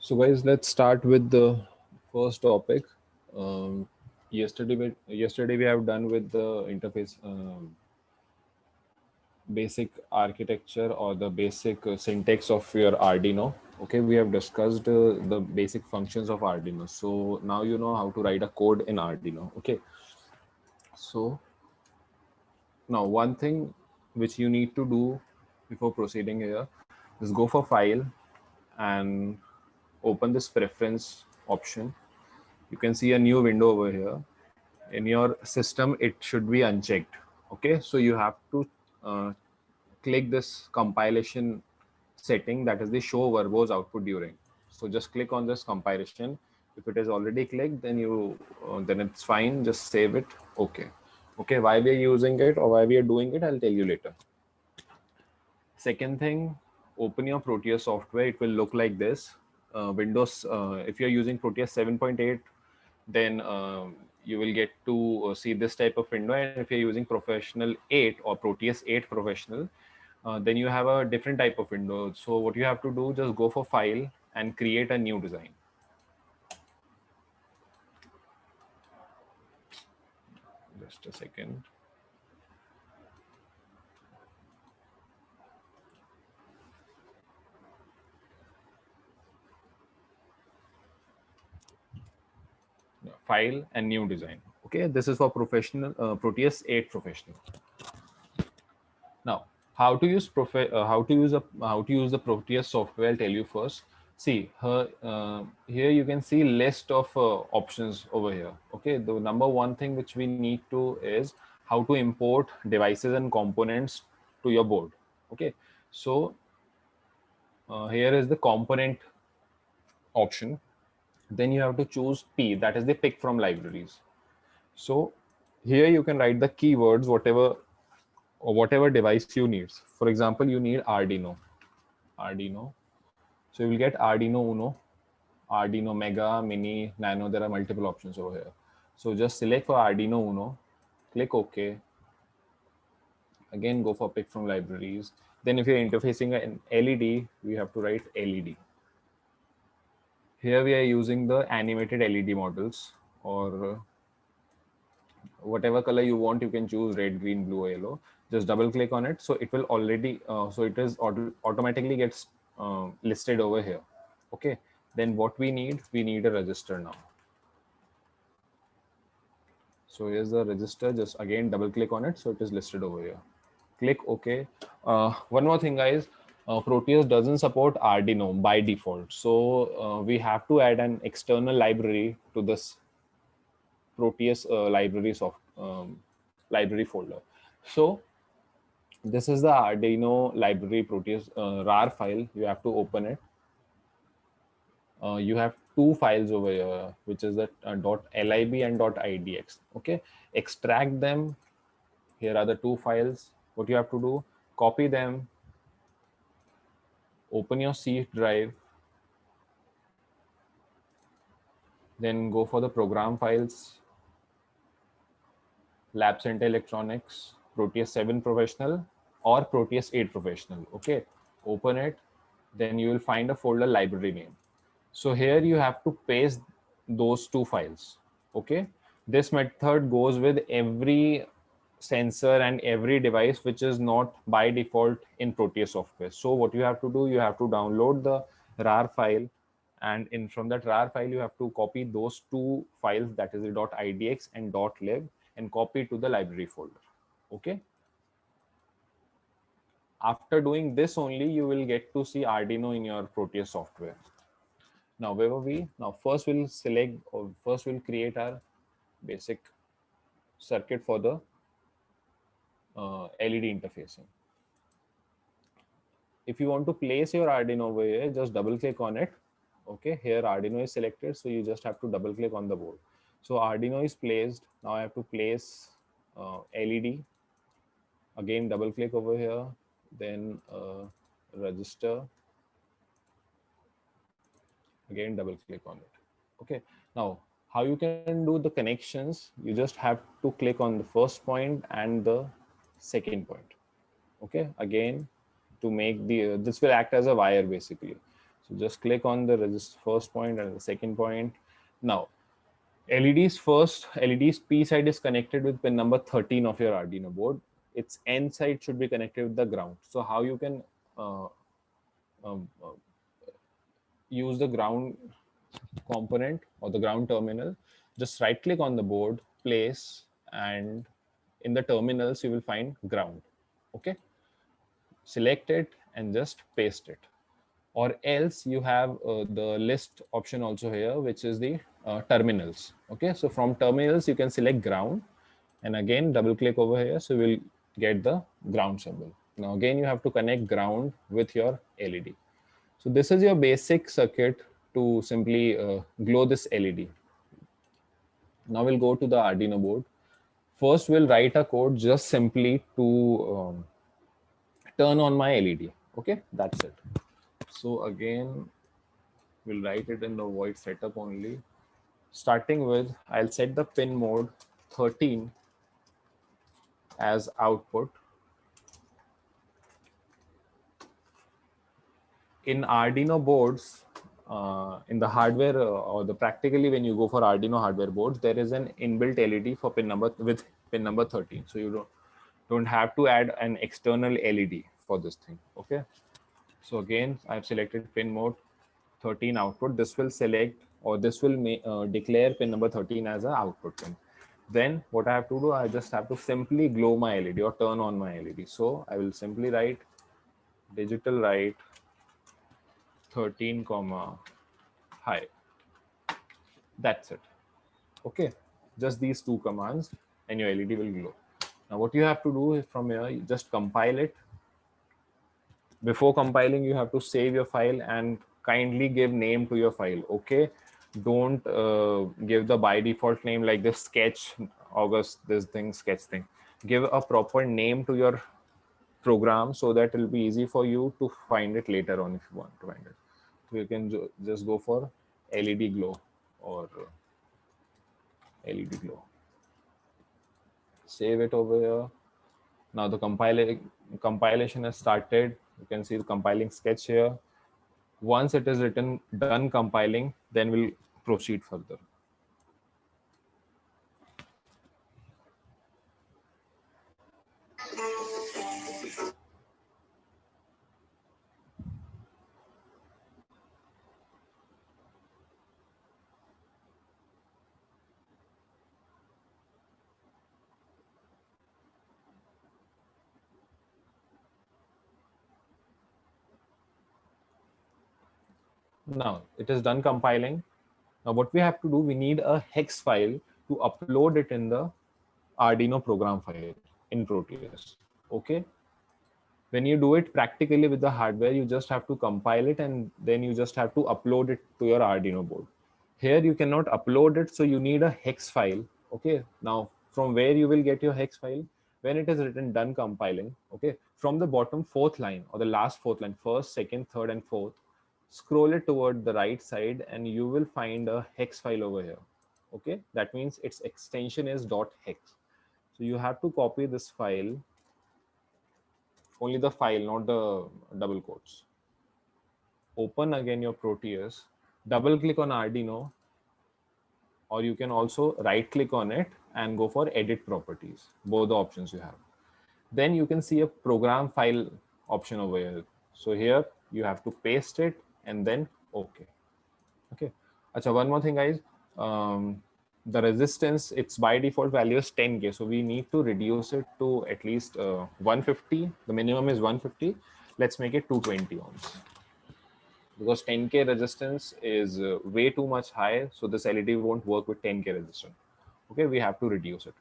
So guys, let's start with the first topic. Um, yesterday we have done with the interface basic architecture or the basic syntax of your Arduino. Okay, we have discussed the basic functions of Arduino. So now you know how to write a code in Arduino. Okay, so now one thing which you need to do before proceeding here is go for File and open this preference option. You can see a new window over here. In your system it should be unchecked. Okay, so you have to click this compilation setting, that is the show verbose output during. So just click on this compilation. If it is already clicked, then then it's fine, just save it. Okay, why we are using it or why we are doing it, I'll tell you later. Second thing, open your Proteus software. It will look like this. Windows, if you're using Proteus 7.8, then you will get to see this type of window. And if you're using Professional 8 or Proteus 8 Professional, then you have a different type of window. So what you have to do, just go for File and create a new design. Just a second. File and new design. Okay, this is for Professional Proteus 8 Professional. Now, how to use the Proteus software, I'll tell you first. See here you can see list of options over here. Okay, the number one thing which we need to is how to import devices and components to your board. Okay, so here is the component option. Then you have to choose P, that is the pick from libraries. So here you can write the keywords, whatever device you need. For example, you need Arduino. So you will get Arduino Uno, Arduino Mega, Mini, Nano. There are multiple options over here. So just select for Arduino Uno, click OK. Again, go for pick from libraries. Then if you're interfacing an LED, we have to write LED. Here we are using the animated LED models, or whatever color you want. You can choose red, green, blue, or yellow. Just double click on it. So it will already, so it is automatically gets listed over here. Okay, then what we need a register now. So here's the register. Just again double click on it, so it is listed over here. Click OK. One more thing, guys. Proteus doesn't support Arduino by default, so we have to add an external library to this Proteus library folder. So this is the Arduino library Proteus RAR file. You have to open it. You have two files over here, which is the .lib and .idx. Okay, extract them. Here are the two files. What you have to do, copy them, open your C drive, then go for the program files, Lab Center Electronics, Proteus 7 Professional or Proteus 8 Professional. Okay, open it, then you will find a folder library name. So here you have to paste those two files. Okay, this method goes with every sensor and every device which is not by default in Proteus software. So what you have to do, you have to download the RAR file, and from that RAR file you have to copy those two files, that is the .idx and .lib, and copy to the library folder. Okay, after doing this only you will get to see Arduino in your Proteus software. Now where were we? Now first we'll create our basic circuit for the LED interfacing. If you want to place your Arduino over here, just double click on it. Okay, here Arduino is selected, so you just have to double click on the board. So Arduino is placed. Now I have to place LED. Again double click over here, then register. Again double click on it. Okay, now how you can do the connections, you just have to click on the first point and the second point. Okay, again to make the this will act as a wire basically. So just click on the first point and the second point. Now, LED's P side is connected with pin number 13 of your Arduino board. Its N side should be connected with the ground. So how you can uh, um, uh, use the ground component or the ground terminal? Just right click on the board, place, and in the terminals you will find ground. Okay, select it and just paste it. Or else you have the list option also here, which is the terminals. Okay, so from terminals you can select ground, and again double click over here, so we'll get the ground symbol. Now again you have to connect ground with your LED. So this is your basic circuit to simply glow this LED. Now we'll go to the Arduino board. First we'll write a code just simply to turn on my LED. Okay, that's it. So again, we'll write it in the void setup only. Starting with, I'll set the pin mode 13 as output. In Arduino boards, in the hardware or the practically when you go for Arduino hardware boards, there is an inbuilt LED for pin number with pin number 13. So you don't have to add an external LED for this thing. Okay. So again, I've selected pin mode 13 output. This will select, or this will declare pin number 13 as an output pin. Then what I have to do, I just have to simply glow my LED or turn on my LED. So I will simply write digital write 13 comma high. That's it. Okay, just these two commands and your LED will glow. Now what you have to do is from here, you just compile it. Before compiling, you have to save your file and kindly give name to your file. Okay, don't give the by default name like this sketch August this thing sketch thing. Give a proper name to your program so that it will be easy for you to find it later on if you want to find it. So you can just go for LED glow or LED glow. Save it over here. Now the compilation has started. You can see the compiling sketch here. Once it is done compiling, then we'll proceed further. Now it is done compiling. Now what we have to do, we need a hex file to upload it in the Arduino program file in Proteus. Okay. When you do it practically with the hardware, you just have to compile it and then you just have to upload it to your Arduino board. Here you cannot upload it, so you need a hex file. Okay. Now from where you will get your hex file? When it is written done compiling, okay, from the bottom fourth line or the last fourth line, first, second, third, and fourth, scroll it toward the right side and you will find a hex file over here. Okay, that means its extension is .hex. So you have to copy this file, only the file, not the double quotes. Open again your Proteus, double click on Arduino, or you can also right click on it and go for edit properties, both the options you have. Then you can see a program file option over here. So here you have to paste it and then okay. Okay. Achha, one more thing, guys. The resistance, its by default value is 10K. So we need to reduce it to at least 150. The minimum is 150. Let's make it 220 ohms. Because 10K resistance is way too much high. So this LED won't work with 10K resistance. Okay, we have to reduce it.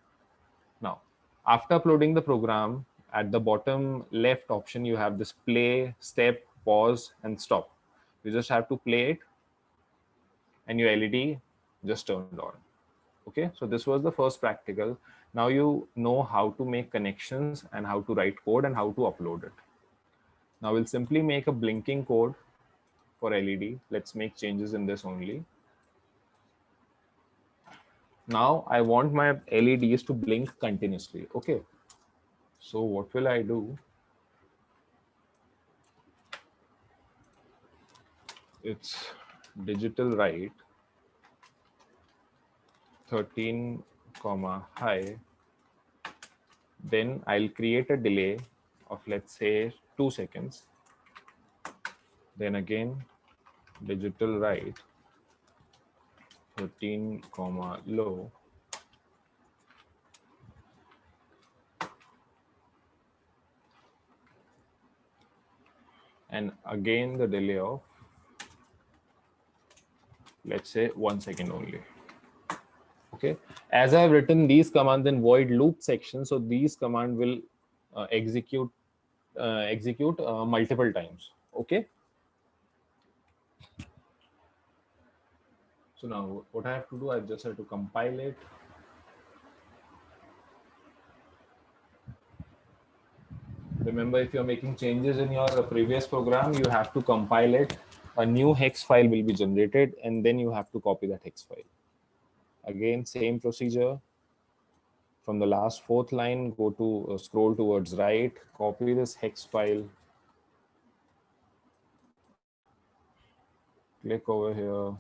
Now, after uploading the program, at the bottom left option, you have this play, step, pause, and stop. You just have to play it and your LED just turned on. Okay, so this was the first practical. Now you know how to make connections and how to write code and how to upload it. Now we'll simply make a blinking code for LED. Let's make changes in this only. Now I want my LEDs to blink continuously. Okay, so what will I do? it's digital write 13 comma high, then I'll create a delay of, let's say, 2 seconds. Then again digital write 13 comma low, and again the delay of, let's say, 1 second only. Okay, as I have written these commands in void loop section, so these command will execute multiple times. Okay, so now what I have to do, I just have to compile it. Remember, if you're making changes in your previous program, you have to compile it. A new hex file will be generated, and then you have to copy that hex file. Again, same procedure. From the last fourth line, go to scroll towards right, copy this hex file, click over here,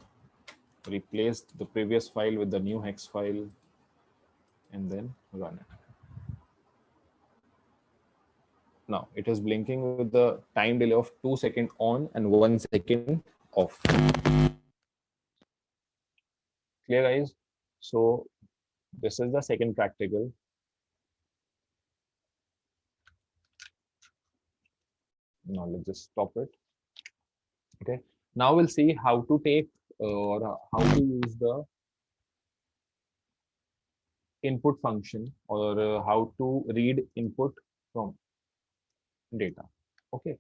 replace the previous file with the new hex file, and then run it. Now it is blinking with the time delay of 2 seconds on and 1 second off. Clear, guys? So this is the second practical. Now let's just stop it. Okay. Now we'll see how to take or how to use the input function, or how to read input from data. Okay.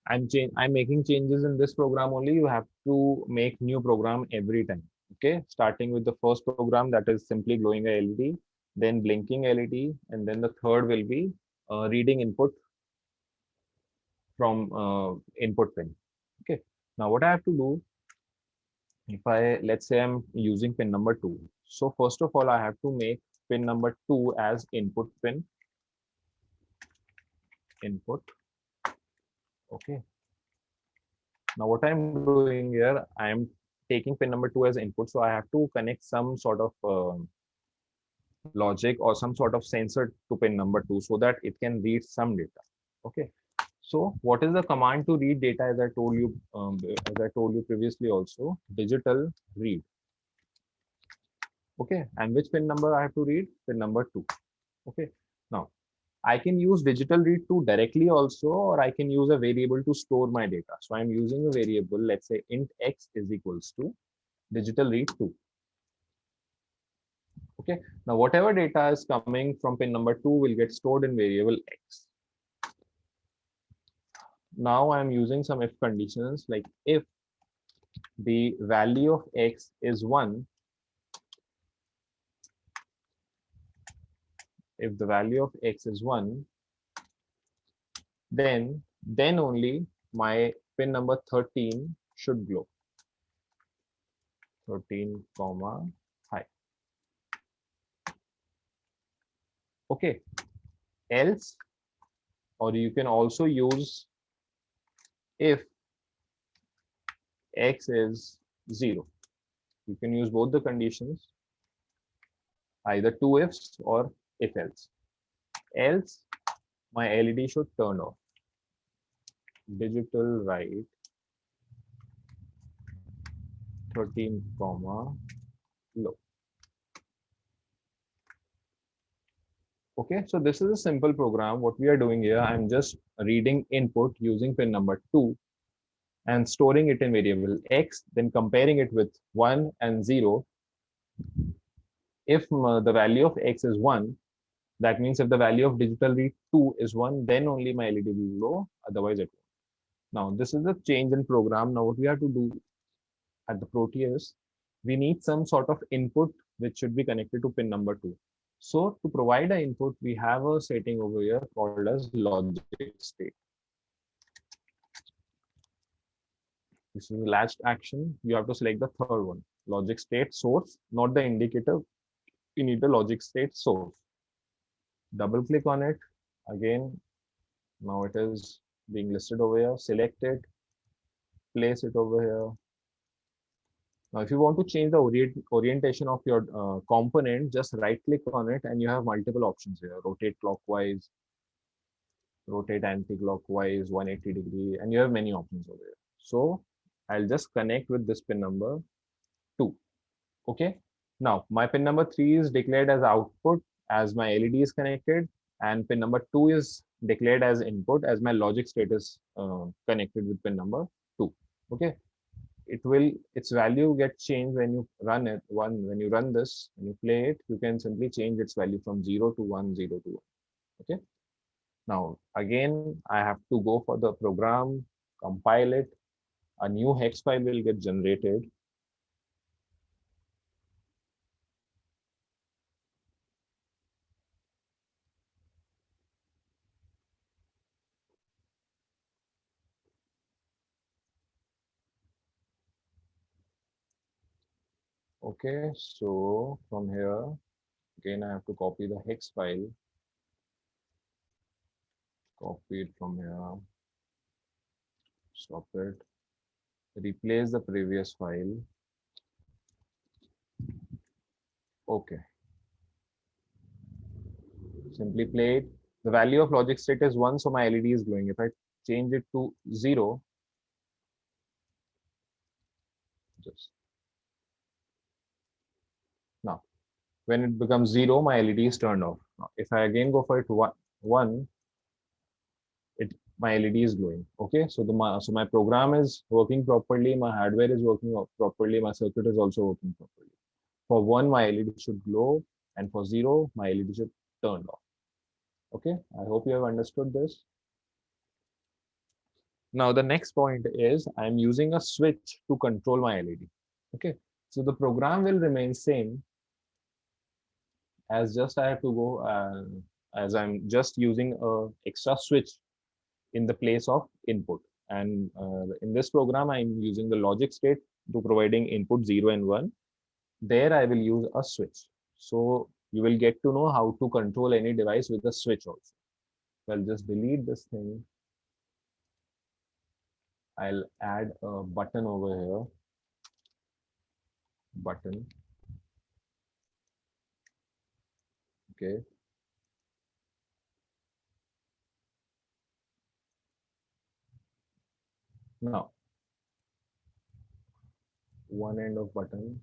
I'm making changes in this program only. You have to make new program every time. Okay. Starting with the first program, that is simply glowing a LED, then blinking LED, and then the third will be reading input from input pin. Okay. Now what I have to do, if let's say I'm using pin number 2. So first of all, I have to make pin number 2 as input pin. Input. Okay. Now what I'm doing here, I'm taking pin number 2 as input. So I have to connect some sort of logic or some sort of sensor to pin number 2 so that it can read some data. Okay. So what is the command to read data? As I told you previously also, digital read. Okay, and which pin number I have to read? Pin number 2. Okay, now I can use digital read 2 directly also, or I can use a variable to store my data. So I'm using a variable, let's say int x is equals to digital read 2. Okay, now whatever data is coming from pin number 2 will get stored in variable x. Now I'm using some if conditions, like if the value of x is 1, if the value of x is 1, then only my pin number 13 should glow. 13 comma high. Okay, else, or you can also use if x is 0. You can use both the conditions, either two ifs or if else. Else my LED should turn off. Digital write 13 comma low. Okay, so this is a simple program. What we are doing here, I'm just reading input using pin number 2 and storing it in variable x, then comparing it with 1 and 0. If the value of x is 1, that means if the value of digital read 2 is 1, then only my LED will glow, otherwise it won't. Now, this is a change in program. Now, what we have to do at the Proteus, we need some sort of input which should be connected to pin number 2. So to provide an input, we have a setting over here called as logic state. This is a latched action. You have to select the third one, logic state source, not the indicator. You need the logic state source. Double click on it. Again, now it is being listed over here. Select it. place it over here. Now, if you want to change the orientation of your component, just right click on it and you have multiple options here. Rotate clockwise, rotate anti-clockwise, 180 degree, and you have many options over here. So I'll just connect with this pin number 2. Okay. Now my pin number 3 is declared as output as my LED is connected, and pin number 2 is declared as input as my logic state is connected with pin number 2. Okay. Its value gets changed when you run it. When you run this, when you play it, you can simply change its value from 0 to 1, 0 to 1. Okay. Now, again, I have to go for the program, compile it. A new hex file will get generated. Okay, so from here, again, I have to copy the hex file. Copy it from here. Stop it. Replace the previous file. Okay. Simply play it. The value of logic state is 1, so my LED is glowing. If I change it to 0, just now, when it becomes 0, my LED is turned off. Now, if I again go for it to 1, my LED is glowing. Okay, so my program is working properly, my hardware is working properly, my circuit is also working properly. For 1, my LED should glow, and for 0, my LED should turn off. Okay, I hope you have understood this. Now the next point is I'm using a switch to control my LED. Okay, so the program will remain same as just I have to go as I'm just using a extra switch in the place of input. And in this program, I'm using the logic state to providing input 0 and 1. There I will use a switch. So you will get to know how to control any device with a switch also. So I'll just delete this thing. I'll add a button over here. Button. Okay. Now, one end of button.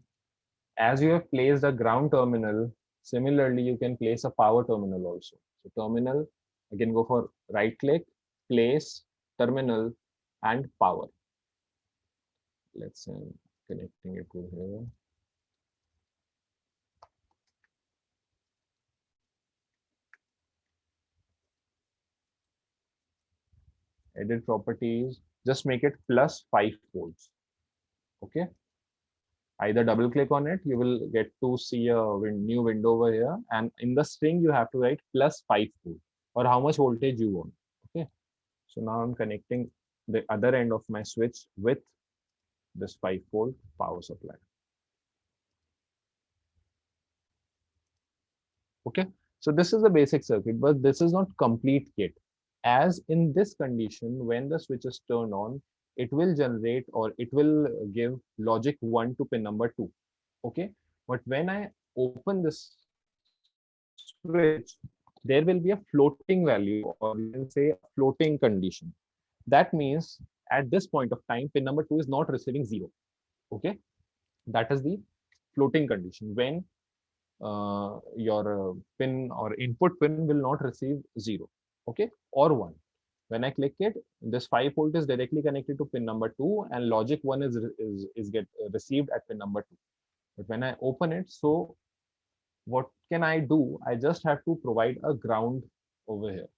As you have placed a ground terminal, similarly, you can place a power terminal also. So terminal, I can go for right click, place, terminal, and power. Let's say I'm connecting it to here. Edit properties, just make it plus 5 volts. Okay. Either double click on it, you will get to see a new window over here. And in the string, you have to write plus 5 volt or how much voltage you want. Okay. So now I'm connecting the other end of my switch with this 5-volt power supply. Okay, so this is the basic circuit, but this is not complete yet. As in this condition, when the switch is turned on, it will generate or it will give logic 1 to pin number 2. Okay, but when I open this switch, there will be a floating value, or you can say a floating condition. That means at this point of time, pin number 2 is not receiving 0. Okay, that is the floating condition when your pin or input pin will not receive 0, okay, or 1. When I click it, this 5-volt is directly connected to pin number 2 and logic 1 is get received at pin number 2. But when I open it, so what can I do? I just have to provide a ground over here.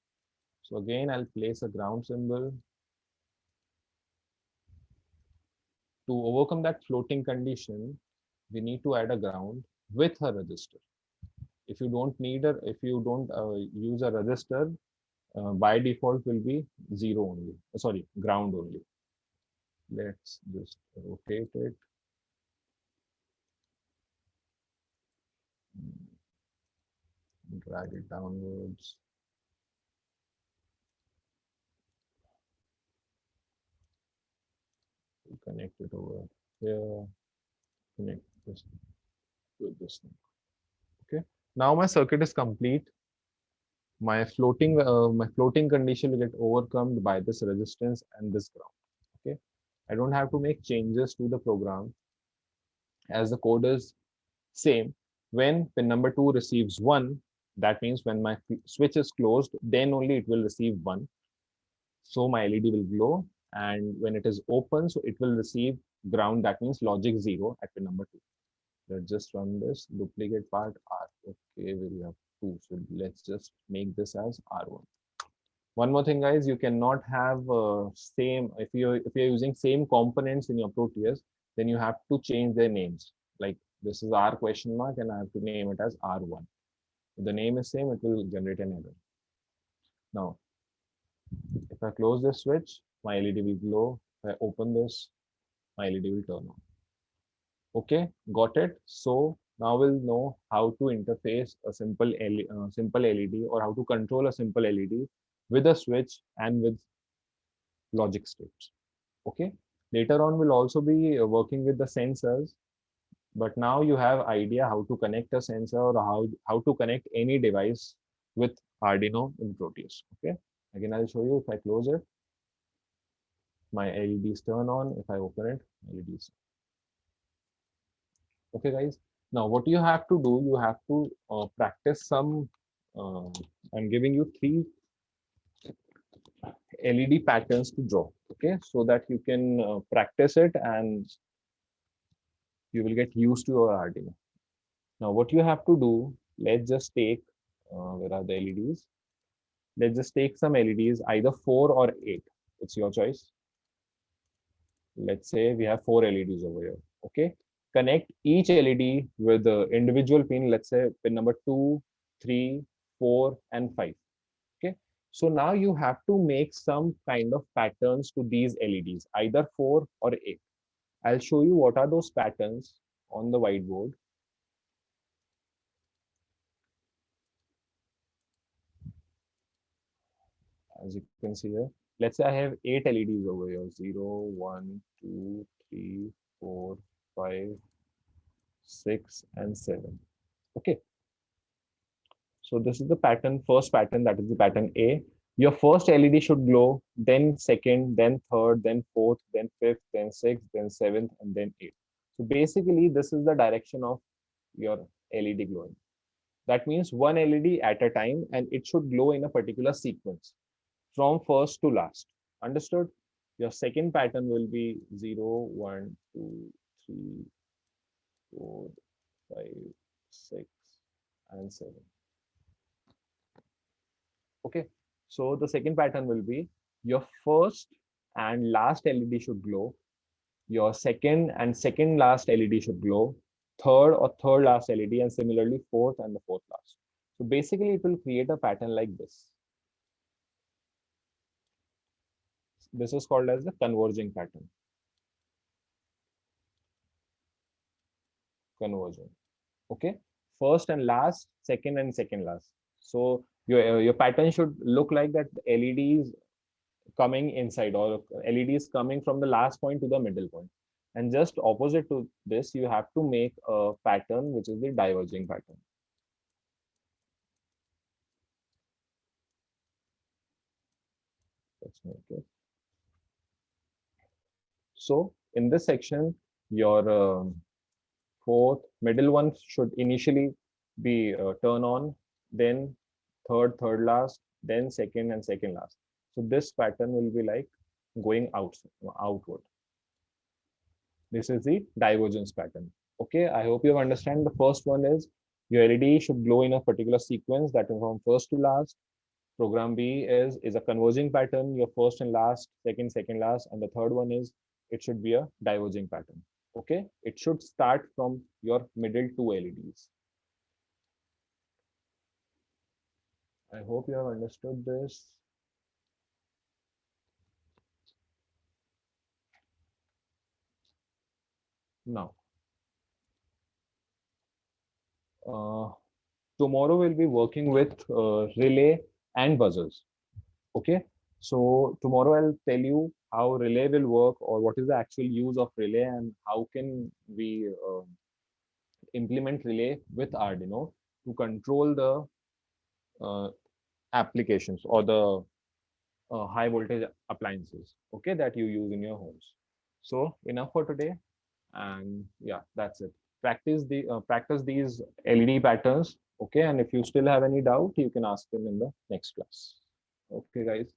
So again, I'll place a ground symbol. To overcome that floating condition, we need to add a ground with a resistor. If you don't use a resistor, by default will be 0 only. Sorry, ground only. Let's just rotate it. Drag it downwards. connect it over here, connect this with this thing. Okay. Now my circuit is complete. My floating condition will get overcome by this resistance and this ground. Okay. I don't have to make changes to the program as the code is same. When pin number 2 receives 1, that means when my switch is closed, then only it will receive 1. So my LED will glow, and when it is open, so it will receive ground, that means logic 0 at pin number 2. Let's just run this duplicate part R. Okay, we have 2, so let's just make this as R1. One more thing, guys, you cannot have same, if you're using same components in your Proteus, then you have to change their names. Like this is R question mark, and I have to name it as R1. If the name is same, it will generate an error. Now, if I close this switch, my LED will glow. If I open this, my LED will turn on. Okay, got it. So now we'll know how to interface a simple LED, or how to control a simple LED with a switch and with logic states. Okay, later on we'll also be working with the sensors, but now you have idea how to connect a sensor, or how to connect any device with Arduino in Proteus. Okay, again I'll show you. If I close it, my LEDs turn on. If I open it, LEDs. Okay, guys. Now what you have to do, you have to practice some. I'm giving you 3 LED patterns to draw. Okay, so that you can practice it and you will get used to your Arduino. Now what you have to do, let's just take, where are the LEDs? Let's just take some LEDs, either 4 or 8. It's your choice. Let's say we have 4 LEDs over here. Okay. Connect each LED with the individual pin, let's say pin number 2, 3, 4, and 5. Okay. So now you have to make some kind of patterns to these LEDs, either 4 or 8. I'll show you what are those patterns on the whiteboard. As you can see here, let's say I have 8 LEDs over here: 0, 1, 2, 3, 4, 5, 6, and 7. Okay. So this is the pattern, first pattern, that is the pattern A. Your first LED should glow, then second, then third, then fourth, then fifth, then sixth, then seventh, and then eighth. So basically, this is the direction of your LED glowing. That means one LED at a time, and it should glow in a particular sequence from first to last. Understood? Your second pattern will be 0, 1, 2, 3, 4, 5, 6, and 7. Okay, so the second pattern will be your first and last LED should glow, your second and second last LED should glow, third or third last LED, and similarly fourth and the fourth last. So basically it will create a pattern like this. This is called as the converging pattern. Converging. Okay, first and last, second and second last. So your pattern should look like that. LEDs coming inside, or LEDs coming from the last point to the middle point. And just opposite to this, you have to make a pattern which is the diverging pattern. Let's make it. So in this section, your fourth, middle one should initially be turn on, then third, third last, then second and second last. So this pattern will be like going outward. This is the divergence pattern. Okay, I hope you understand. The first one is your LED should glow in a particular sequence, that is from first to last. Program B is a converging pattern, your first and last, second, second last, and the third one is it should be a diverging pattern. Okay, it should start from your middle two LEDs. I hope you have understood this. Now, tomorrow we'll be working with relay and buzzers. Okay, so tomorrow I'll tell you how relay will work, or what is the actual use of relay, and how can we implement relay with Arduino to control the applications or the high voltage appliances, okay, that you use in your homes. So enough for today, and yeah, that's it. Practice these LED patterns, okay, and if you still have any doubt, you can ask them in the next class. Okay, guys.